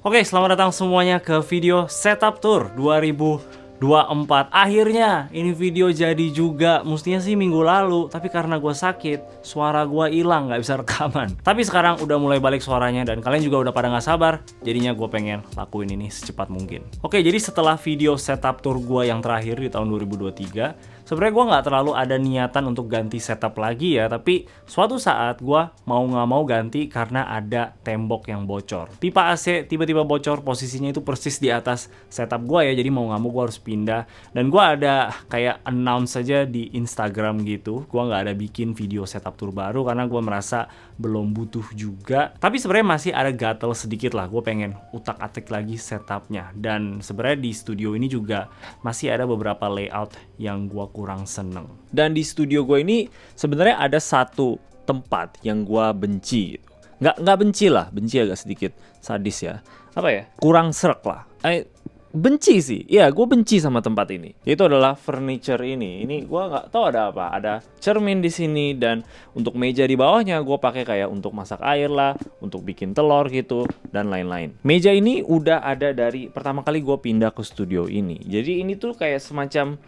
Oke, selamat datang semuanya ke video setup tour 2024. Akhirnya ini video jadi juga. Mestinya sih minggu lalu, tapi karena gue sakit, suara gue hilang, nggak bisa rekaman. Tapi sekarang udah mulai balik suaranya dan kalian juga udah pada nggak sabar. Jadinya gue pengen lakuin ini secepat mungkin. Oke, jadi setelah video setup tour gue yang terakhir di tahun 2023, sebenarnya gue nggak terlalu ada niatan untuk ganti setup lagi ya, tapi suatu saat gue mau nggak mau ganti karena ada tembok yang bocor. Pipa AC tiba-tiba bocor, posisinya itu persis di atas setup gue ya, jadi mau nggak mau gue harus pindah. Dan gue ada kayak announce saja di Instagram gitu, gue nggak ada bikin video setup tour baru karena gue merasa belum butuh juga. Tapi sebenarnya masih ada gatel sedikit lah, gue pengen utak-atik lagi setupnya. Dan sebenarnya di studio ini juga masih ada beberapa layout yang gue kurang seneng. Dan di studio gue ini sebenarnya ada satu tempat yang gue benci. Nggak benci lah, benci agak sedikit sadis ya. Apa ya? Kurang srek lah. Benci sih, ya gue benci sama tempat ini. Itu adalah furniture ini. Ini gue nggak tahu ada apa. Ada cermin di sini dan untuk meja di bawahnya gue pakai kayak untuk masak air lah, untuk bikin telur gitu dan lain-lain. Meja ini udah ada dari pertama kali gue pindah ke studio ini. Jadi ini tuh kayak semacam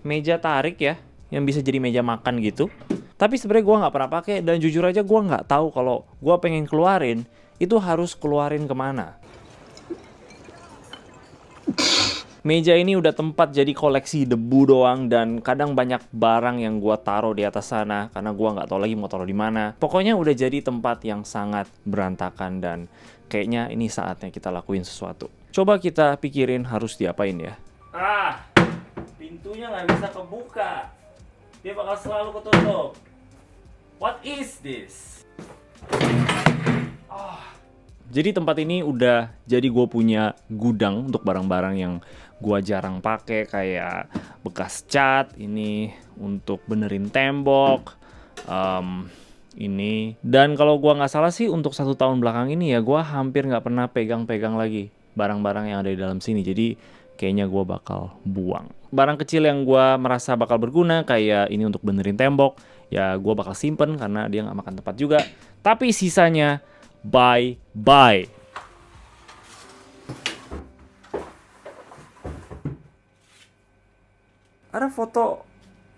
meja tarik ya, yang bisa jadi meja makan gitu. Tapi sebenarnya gue nggak pernah pakai dan jujur aja gue nggak tahu kalau gue pengen keluarin itu harus keluarin kemana. Meja ini udah tempat jadi koleksi debu doang dan kadang banyak barang yang gua taruh di atas sana karena gua nggak tahu lagi mau taruh di mana. Pokoknya udah jadi tempat yang sangat berantakan dan kayaknya ini saatnya kita lakuin sesuatu. Coba kita pikirin harus diapain ya. Pintunya nggak bisa kebuka. Dia bakal selalu ketutup. What is this? Jadi tempat ini udah jadi gue punya gudang untuk barang-barang yang gue jarang pakai, kayak bekas cat, ini untuk benerin tembok, ini. Dan kalau gue nggak salah sih untuk 1 tahun belakang ini ya gue hampir nggak pernah pegang-pegang lagi barang-barang yang ada di dalam sini. Jadi kayaknya gue bakal buang. Barang kecil yang gue merasa bakal berguna kayak ini untuk benerin tembok, ya gue bakal simpen karena dia nggak makan tempat juga. Tapi sisanya bye-bye. Ada foto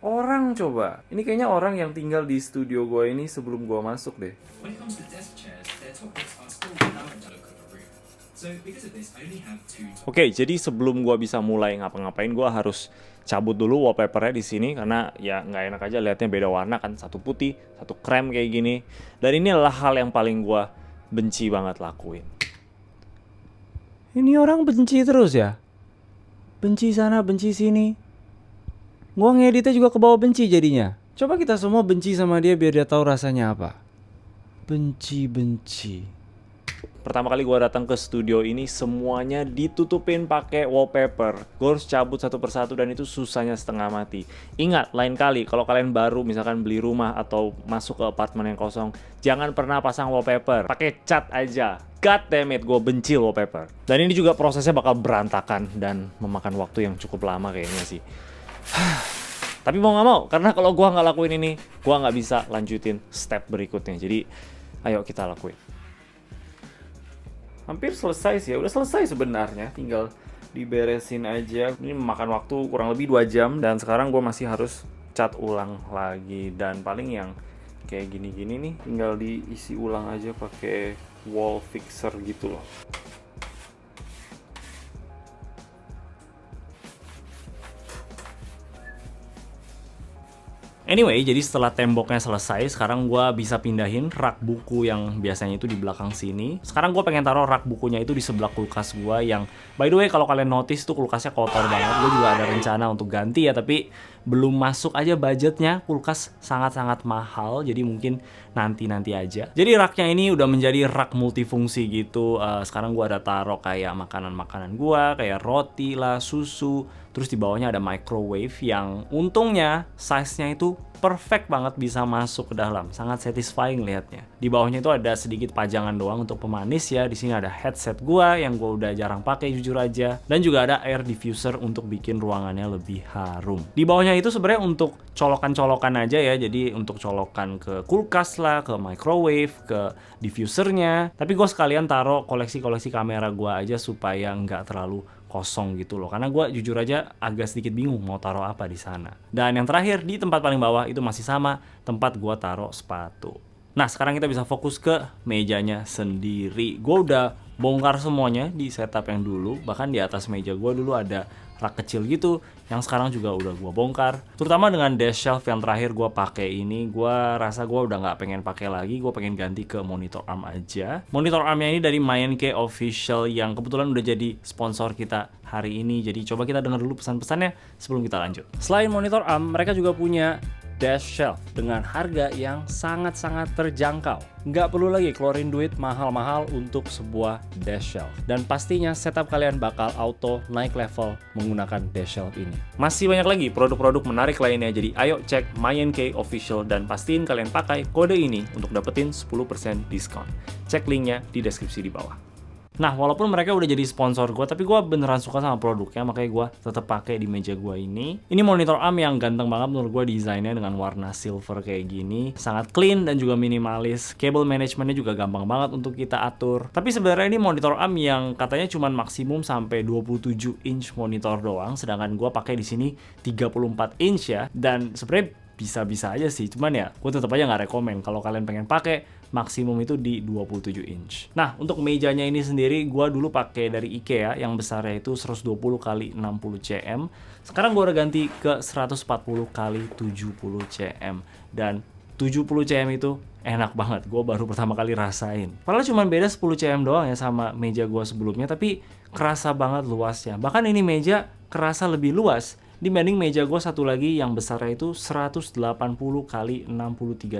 orang coba. Ini kayaknya orang yang tinggal di studio gue ini sebelum gue masuk deh. Oke, jadi sebelum gue bisa mulai ngapa-ngapain, gue harus cabut dulu wallpapernya di sini karena ya nggak enak aja liatnya beda warna kan, satu putih, satu krem kayak gini. Dan ini adalah hal yang paling gue benci banget lakuin. Ini orang benci terus ya? Benci sana, benci sini. Gua ngeditnya juga ke bawah benci jadinya. Coba kita semua benci sama dia biar dia tahu rasanya apa. Benci. Pertama kali gue datang ke studio ini semuanya ditutupin pakai wallpaper. Gue harus cabut satu persatu dan itu susahnya setengah mati. Ingat, lain kali kalau kalian baru misalkan beli rumah atau masuk ke apartemen yang kosong, jangan pernah pasang wallpaper. Pakai cat aja. God damn it, gue benci wallpaper. Dan ini juga prosesnya bakal berantakan dan memakan waktu yang cukup lama kayaknya sih. Tapi mau nggak mau, karena kalau gue nggak lakuin ini, gue nggak bisa lanjutin step berikutnya. Jadi, ayo kita lakuin. Hampir selesai sih ya, udah selesai sebenarnya, tinggal diberesin aja. Ini memakan waktu kurang lebih 2 jam dan sekarang gue masih harus cat ulang lagi. Dan paling yang kayak gini-gini nih tinggal diisi ulang aja pakai wall fixer gitu loh. Anyway, jadi setelah temboknya selesai, sekarang gue bisa pindahin rak buku yang biasanya itu di belakang sini. Sekarang gue pengen taruh rak bukunya itu di sebelah kulkas gue yang, by the way, kalau kalian notice tuh kulkasnya kotor banget. Gue juga ada rencana untuk ganti ya, tapi belum masuk aja budgetnya. Kulkas sangat-sangat mahal, jadi mungkin nanti aja. Jadi raknya ini udah menjadi rak multifungsi gitu. Sekarang gue ada taruh kayak makanan-makanan gue, kayak roti lah, susu. Terus di bawahnya ada microwave yang untungnya size-nya itu perfect banget bisa masuk ke dalam, sangat satisfying lihatnya. Di bawahnya itu ada sedikit pajangan doang untuk pemanis ya. Di sini ada headset gua yang gua udah jarang pakai jujur aja, dan juga ada air diffuser untuk bikin ruangannya lebih harum. Di bawahnya itu sebenarnya untuk colokan-colokan aja ya, jadi untuk colokan ke kulkas lah, ke microwave, ke diffusernya. Tapi gue sekalian taruh koleksi-koleksi kamera gue aja supaya nggak terlalu kosong gitu loh, karena gue jujur aja agak sedikit bingung mau taruh apa di sana. Dan yang terakhir di tempat paling bawah itu masih sama tempat gue taruh sepatu. Nah sekarang kita bisa fokus ke mejanya sendiri. Gue udah bongkar semuanya di setup yang dulu, bahkan di atas meja gue dulu ada rak kecil gitu yang sekarang juga udah gue bongkar. Terutama dengan desk shelf yang terakhir gue pakai ini, gue rasa gue udah nggak pengen pakai lagi. Gue pengen ganti ke monitor arm aja. Monitor armnya ini dari MayenKay Official yang kebetulan udah jadi sponsor kita hari ini. Jadi coba kita dengar dulu pesan-pesannya sebelum kita lanjut. Selain monitor arm, mereka juga punya desk shelf dengan harga yang sangat-sangat terjangkau. Nggak perlu lagi keluarin duit mahal-mahal untuk sebuah desk shelf. Dan pastinya setup kalian bakal auto naik level menggunakan desk shelf ini. Masih banyak lagi produk-produk menarik lainnya, jadi ayo cek MayenKay Official dan pastiin kalian pakai kode ini untuk dapetin 10% diskon. Cek linknya di deskripsi di bawah. Nah, walaupun mereka udah jadi sponsor gue, tapi gue beneran suka sama produknya, makanya gue tetap pakai di meja gue ini. Ini monitor arm yang ganteng banget menurut gue, desainnya dengan warna silver kayak gini. Sangat clean dan juga minimalis. Cable managementnya juga gampang banget untuk kita atur. Tapi sebenarnya ini monitor arm yang katanya cuma maksimum sampai 27 inch monitor doang, sedangkan gue pakai di sini 34 inch ya. Dan sebenarnya bisa-bisa aja sih, cuman ya gue tetap aja nggak rekomen kalau kalian pengen pakai maksimum itu di 27 inch. Nah, untuk mejanya ini sendiri gue dulu pakai dari IKEA yang besarnya itu 120 x 60 cm. Sekarang gue udah ganti ke 140 x 70 cm. Dan 70 cm itu enak banget, gue baru pertama kali rasain. Padahal cuma beda 10 cm doang ya sama meja gue sebelumnya, tapi kerasa banget luasnya. Bahkan ini meja kerasa lebih luas dibanding meja gue satu lagi yang besarnya itu 180 x 63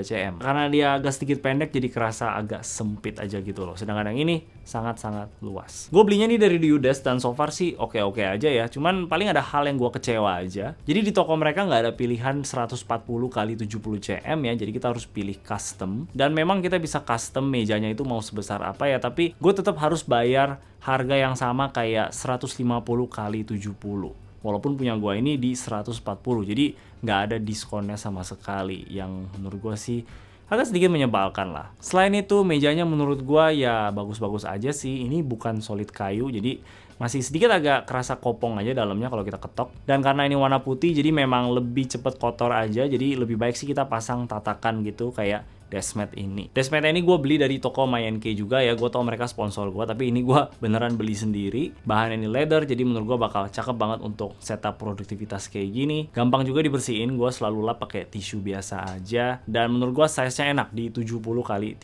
cm. Karena dia agak sedikit pendek jadi kerasa agak sempit aja gitu loh. Sedangkan yang ini sangat-sangat luas. Gue belinya nih dari Diudes dan so far sih oke-oke aja ya. Cuman paling ada hal yang gue kecewa aja. Jadi di toko mereka nggak ada pilihan 140 x 70 cm ya. Jadi kita harus pilih custom. Dan memang kita bisa custom mejanya itu mau sebesar apa ya. Tapi gue tetap harus bayar harga yang sama kayak 150 x 70. Walaupun punya gue ini di 140, jadi nggak ada diskonnya sama sekali, yang menurut gue sih agak sedikit menyebalkan lah. Selain itu mejanya menurut gue ya bagus-bagus aja sih. Ini bukan solid kayu, jadi masih sedikit agak kerasa kopong aja dalamnya kalau kita ketok. Dan karena ini warna putih, jadi memang lebih cepet kotor aja. Jadi lebih baik sih kita pasang tatakan gitu kayak deskmat ini. Deskmat ini gue beli dari toko MayenKay juga ya. Gue tau mereka sponsor gue, tapi ini gue beneran beli sendiri. Bahan ini leather, jadi menurut gue bakal cakep banget untuk setup produktivitas kayak gini. Gampang juga dibersihin, gue selalu lap pakai tisu biasa aja. Dan menurut gue size-nya enak di 70 x 30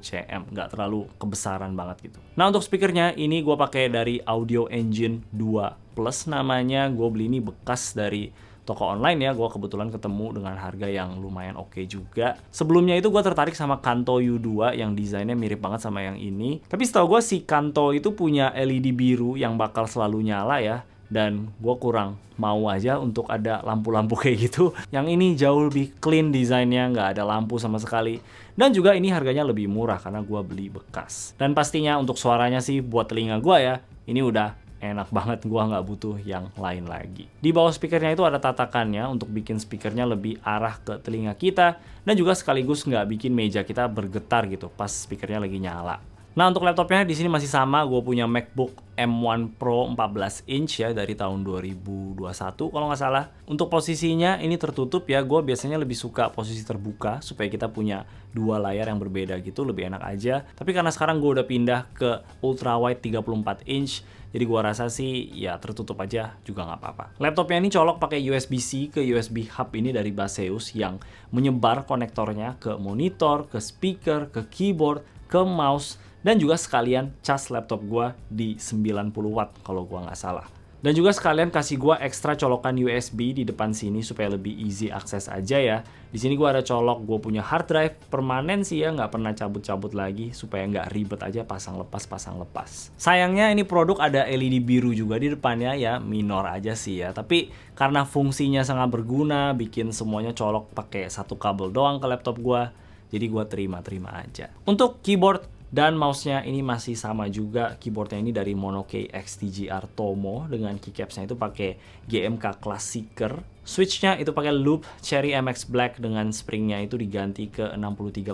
cm, nggak terlalu kebesaran banget gitu. Nah untuk speakernya ini gue pakai dari Audio Engine 2 Plus namanya. Gue beli ini bekas dari toko online ya, gue kebetulan ketemu dengan harga yang lumayan oke juga. Sebelumnya itu gue tertarik sama Kanto U2 yang desainnya mirip banget sama yang ini. Tapi setahu gue si Kanto itu punya LED biru yang bakal selalu nyala ya. Dan gue kurang mau aja untuk ada lampu-lampu kayak gitu. Yang ini jauh lebih clean desainnya, nggak ada lampu sama sekali. Dan juga ini harganya lebih murah karena gue beli bekas. Dan pastinya untuk suaranya sih buat telinga gue ya, ini udah enak banget, gua nggak butuh yang lain lagi. Di bawah speakernya itu ada tatakannya untuk bikin speakernya lebih arah ke telinga kita dan juga sekaligus nggak bikin meja kita bergetar gitu pas speakernya lagi nyala. Nah untuk laptopnya di sini masih sama, gue punya MacBook M1 Pro 14 inch ya dari tahun 2021 kalau nggak salah. Untuk posisinya ini tertutup ya, gue biasanya lebih suka posisi terbuka supaya kita punya dua layar yang berbeda gitu, lebih enak aja. Tapi karena sekarang gue udah pindah ke ultrawide 34 inch, jadi gua rasa sih ya tertutup aja juga nggak apa-apa. Laptopnya ini colok pakai USB-C ke USB hub ini dari Baseus yang menyebar konektornya ke monitor, ke speaker, ke keyboard, ke mouse, dan juga sekalian cas laptop gua di 90 watt kalau gua nggak salah. Dan juga sekalian kasih gua ekstra colokan USB di depan sini supaya lebih easy akses aja ya. Di sini gua ada colok, gua punya hard drive permanen sih ya, nggak pernah cabut-cabut lagi supaya nggak ribet aja pasang lepas. Sayangnya ini produk ada LED biru juga di depannya ya, minor aja sih ya. Tapi karena fungsinya sangat berguna, bikin semuanya colok pakai satu kabel doang ke laptop gua, jadi gua terima-terima aja. Untuk keyboard dan mouse-nya ini masih sama juga, keyboardnya ini dari Monokey XTGR Tomo dengan keycaps-nya itu pakai GMK Classicer. Switch-nya itu pakai loop Cherry MX Black dengan spring-nya itu diganti ke 63,5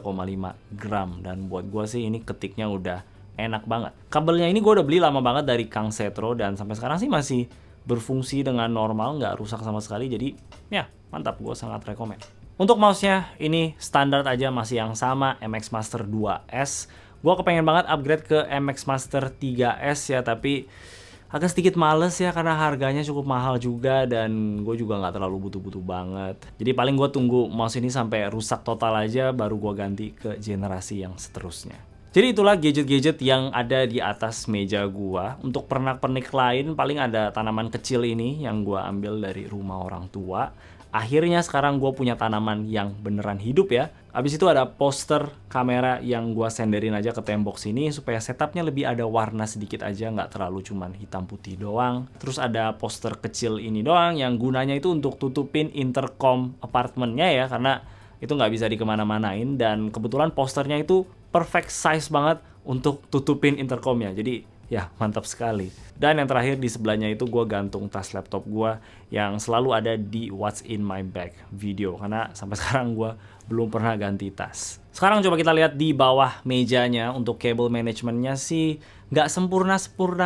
gram, dan buat gua sih ini ketiknya udah enak banget. Kabelnya ini gua udah beli lama banget dari Kang Setro dan sampai sekarang sih masih berfungsi dengan normal, nggak rusak sama sekali, jadi ya mantap, gua sangat rekomen. Untuk mouse-nya ini standar aja, masih yang sama MX Master 2S. Gue kepengen banget upgrade ke MX Master 3S ya, tapi agak sedikit males ya karena harganya cukup mahal juga dan gue juga nggak terlalu butuh-butuh banget. Jadi paling gue tunggu mouse ini sampai rusak total aja baru gue ganti ke generasi yang seterusnya. Jadi itulah gadget-gadget yang ada di atas meja gua. Untuk pernak-pernik lain paling ada tanaman kecil ini yang gua ambil dari rumah orang tua. Akhirnya sekarang gue punya tanaman yang beneran hidup ya. Abis itu ada poster kamera yang gue senderin aja ke tembok sini supaya setupnya lebih ada warna sedikit aja, nggak terlalu cuman hitam putih doang. Terus ada poster kecil ini doang yang gunanya itu untuk tutupin intercom apartemennya ya, karena itu nggak bisa dikemana-manain. Dan kebetulan posternya itu perfect size banget untuk tutupin intercomnya. Jadi ya mantap sekali. Dan yang terakhir di sebelahnya itu gue gantung tas laptop gue yang selalu ada di What's in my bag video, karena sampai sekarang gue belum pernah ganti tas. Sekarang coba kita lihat di bawah mejanya. Untuk cable managementnya sih nggak sempurna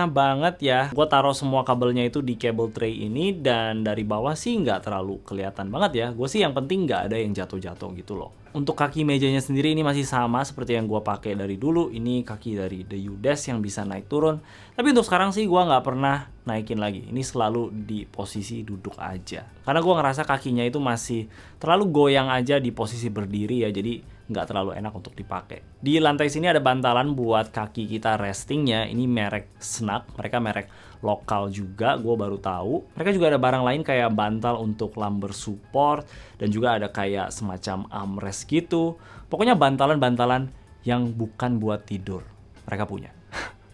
banget ya. Gue taruh semua kabelnya itu di cable tray ini, dan dari bawah sih nggak terlalu kelihatan banget ya. Gue sih yang penting nggak ada yang jatuh-jatuh gitu loh. Untuk kaki mejanya sendiri ini masih sama seperti yang gue pakai dari dulu. Ini kaki dari The U-Desk yang bisa naik turun. Tapi untuk sekarang sih gue nggak pernah naikin lagi. Ini selalu di posisi duduk aja. Karena gue ngerasa kakinya itu masih terlalu goyang aja di posisi berdiri ya. Jadi nggak terlalu enak untuk dipakai. Di lantai sini ada bantalan buat kaki kita restingnya. Ini merek Snug. Mereka merek lokal juga, gue baru tahu. Mereka juga ada barang lain kayak bantal untuk lumbar support, dan juga ada kayak semacam armrest gitu. Pokoknya bantalan-bantalan yang bukan buat tidur mereka punya.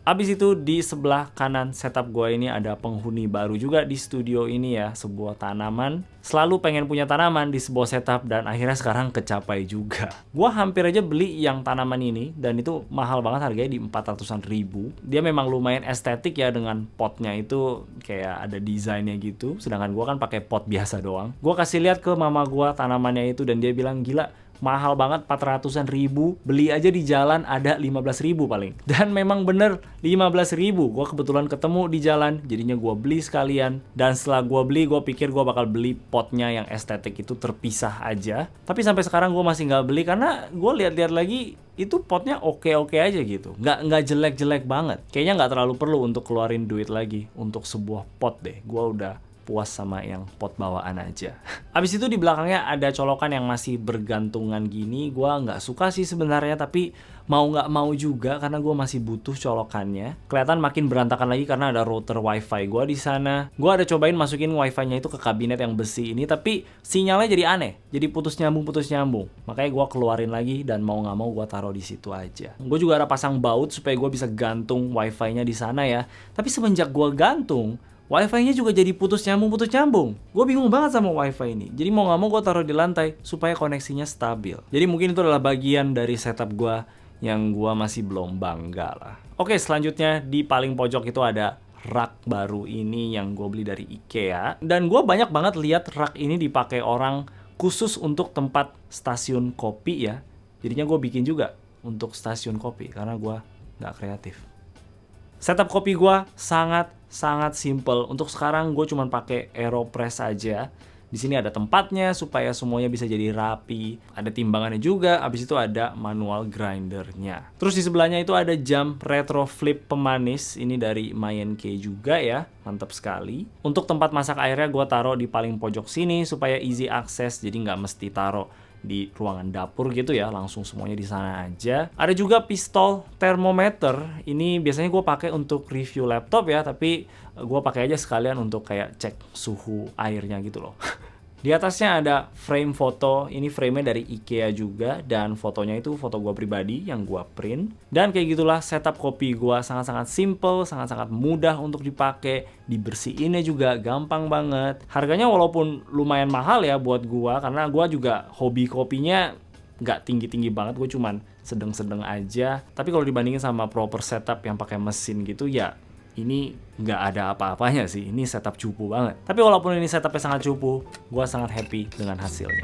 Abis itu di sebelah kanan setup gue ini ada penghuni baru juga di studio ini ya, sebuah tanaman. Selalu pengen punya tanaman di sebuah setup dan akhirnya sekarang kecapai juga. Gue hampir aja beli yang tanaman ini dan itu mahal banget, harganya di 400-an ribu. Dia memang lumayan estetik ya dengan potnya itu kayak ada desainnya gitu. Sedangkan gue kan pakai pot biasa doang. Gue kasih lihat ke mama gue tanamannya itu dan dia bilang gila, mahal banget, 400-an ribu. Beli aja di jalan ada 15 ribu paling. Dan memang bener 15 ribu. Gue kebetulan ketemu di jalan, jadinya gue beli sekalian. Dan setelah gue beli, gue pikir gue bakal beli potnya yang estetik itu terpisah aja. Tapi sampai sekarang gue masih nggak beli karena gue lihat-lihat lagi itu potnya oke-oke aja gitu. Nggak jelek-jelek banget. Kayaknya nggak terlalu perlu untuk keluarin duit lagi untuk sebuah pot deh. Gue udah puas sama yang pot bawaan aja. Abis itu di belakangnya ada colokan yang masih bergantungan gini. Gua nggak suka sih sebenarnya, tapi mau nggak mau juga karena gua masih butuh colokannya. Kelihatan makin berantakan lagi karena ada router wifi gua di sana. Gua ada cobain masukin wifi-nya itu ke kabinet yang besi ini, tapi sinyalnya jadi aneh, jadi putus nyambung. Makanya gua keluarin lagi dan mau nggak mau gua taruh di situ aja. Gua juga ada pasang baut supaya gua bisa gantung wifi-nya di sana ya. Tapi semenjak gua gantung, Wi-Fi-nya juga jadi putus nyambung. Gue bingung banget sama Wi-Fi ini. Jadi mau nggak mau gue taruh di lantai supaya koneksinya stabil. Jadi mungkin itu adalah bagian dari setup gue yang gue masih belum bangga lah. Oke, selanjutnya di paling pojok itu ada rak baru ini yang gue beli dari IKEA. Dan gue banyak banget lihat rak ini dipakai orang khusus untuk tempat stasiun kopi ya. Jadinya gue bikin juga untuk stasiun kopi karena gue nggak kreatif. Setup kopi gue sangat simple. Untuk sekarang gue cuma pakai AeroPress aja. Di sini ada tempatnya supaya semuanya bisa jadi rapi. Ada timbangannya juga. Habis itu ada manual grindernya. Terus di sebelahnya itu ada jam retro flip pemanis. Ini dari Mayenke juga ya. Mantap sekali. Untuk tempat masak airnya gue taruh di paling pojok sini supaya easy access. Jadi nggak mesti taruh di ruangan dapur gitu ya, langsung semuanya di sana aja. Ada juga pistol thermometer. Ini biasanya gue pakai untuk review laptop ya, tapi gue pakai aja sekalian untuk kayak cek suhu airnya gitu loh. Di atasnya ada frame foto, ini frame-nya dari IKEA juga, dan fotonya itu foto gue pribadi yang gue print. Dan kayak gitulah setup kopi gue, sangat-sangat simple, sangat-sangat mudah untuk dipakai, dibersihinnya juga gampang banget. Harganya walaupun lumayan mahal ya buat gue, karena gue juga hobi kopinya nggak tinggi-tinggi banget, gue cuman sedang-sedang aja. Tapi kalau dibandingin sama proper setup yang pakai mesin gitu ya, ini nggak ada apa-apanya sih, ini setup cupu banget. Tapi walaupun ini setupnya sangat cupu, gue sangat happy dengan hasilnya.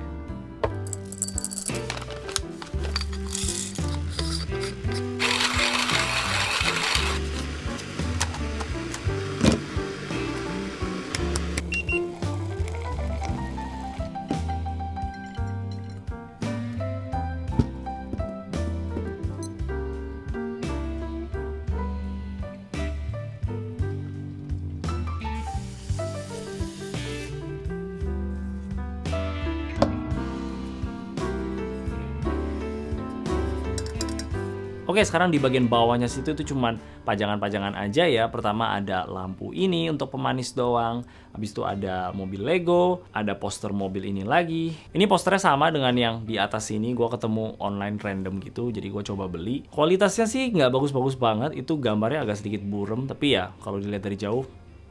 Oke, sekarang di bagian bawahnya situ itu cuman pajangan-pajangan aja ya. Pertama ada lampu ini untuk pemanis doang. Habis itu ada mobil Lego, ada poster mobil ini lagi. Ini posternya sama dengan yang di atas ini, gue ketemu online random gitu, jadi gue coba beli. Kualitasnya sih nggak bagus-bagus banget, itu gambarnya agak sedikit buram, tapi ya kalau dilihat dari jauh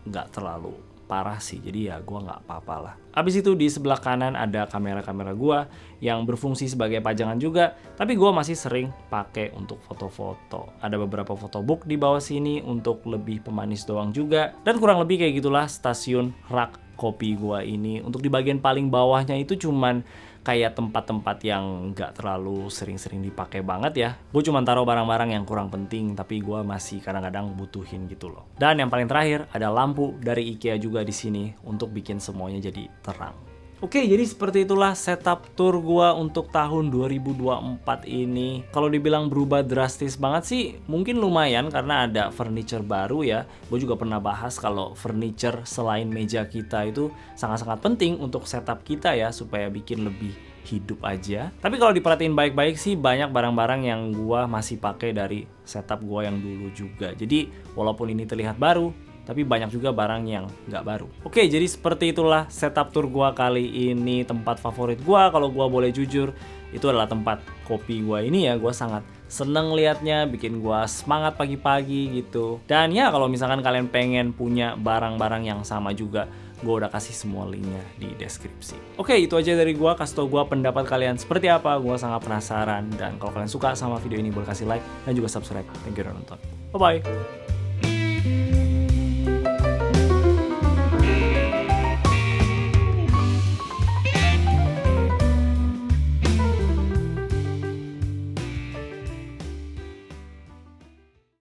nggak terlalu parah sih, jadi ya gue nggak apa-apa lah. Abis itu di sebelah kanan ada kamera-kamera gue yang berfungsi sebagai pajangan juga, tapi gue masih sering pakai untuk foto-foto. Ada beberapa photobook di bawah sini untuk lebih pemanis doang juga, dan kurang lebih kayak gitulah stasiun rak kopi gue ini. Untuk di bagian paling bawahnya itu cuman kayak tempat-tempat yang nggak terlalu sering-sering dipakai banget ya. Gue cuma taruh barang-barang yang kurang penting, tapi gue masih kadang-kadang butuhin gitu loh. Dan yang paling terakhir ada lampu dari IKEA juga di sini untuk bikin semuanya jadi terang. Oke, jadi seperti itulah setup tour gua untuk tahun 2024 ini. Kalau dibilang berubah drastis banget sih, mungkin lumayan karena ada furniture baru ya. Gue juga pernah bahas kalau furniture selain meja kita itu sangat-sangat penting untuk setup kita ya, supaya bikin lebih hidup aja. Tapi kalau diperhatiin baik-baik sih, banyak barang-barang yang gua masih pakai dari setup gua yang dulu juga. Jadi walaupun ini terlihat baru, tapi banyak juga barang yang nggak baru. Oke, jadi seperti itulah setup tour gua kali ini. Tempat favorit gua, kalau gua boleh jujur, itu adalah tempat kopi gua ini ya. Gua sangat seneng liatnya, bikin gua semangat pagi-pagi gitu. Dan ya kalau misalkan kalian pengen punya barang-barang yang sama juga, gua udah kasih semua linknya di deskripsi. Oke, itu aja dari gua. Kasih tau gua pendapat kalian seperti apa. Gua sangat penasaran. Dan kalau kalian suka sama video ini, boleh kasih like dan juga subscribe. Thank you udah nonton. Bye-bye.